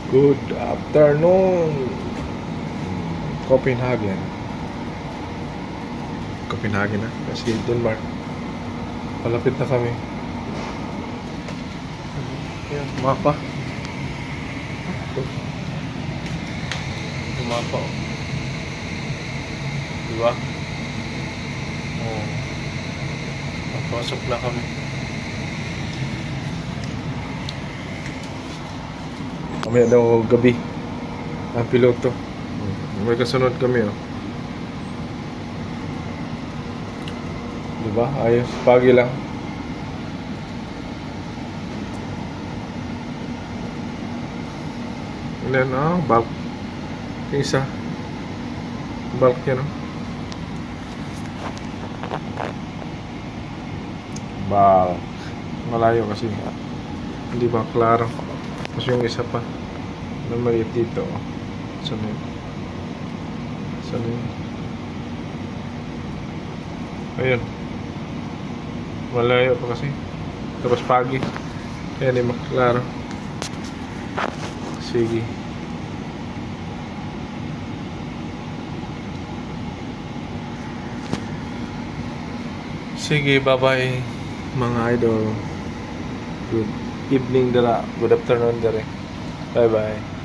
Good afternoon, Copenhagen. Copenhagen na, kasi Denmark. Palapit na kami. Yan, mapa. Yung mapa, oh. Diba? Oh. Papasok na kami. Mamaya daw gabi ang piloto. May kasunod kami, oh. Diba? Ayos. Pagi lang. And then, bulk. Yung isa. Bulk yan, oh. Bulk. Malayo kasi. Hindi ba klaro? Tapos yung isa pa. Na maliit dito, oh. Saan yun? Saan yun? Ayun. Malayo pa kasi. Tapos pagi. Kaya hindi maklaro. Sige. Sige, bye-bye mga idol. Good evening dala. Good afternoon dere. Bye-bye.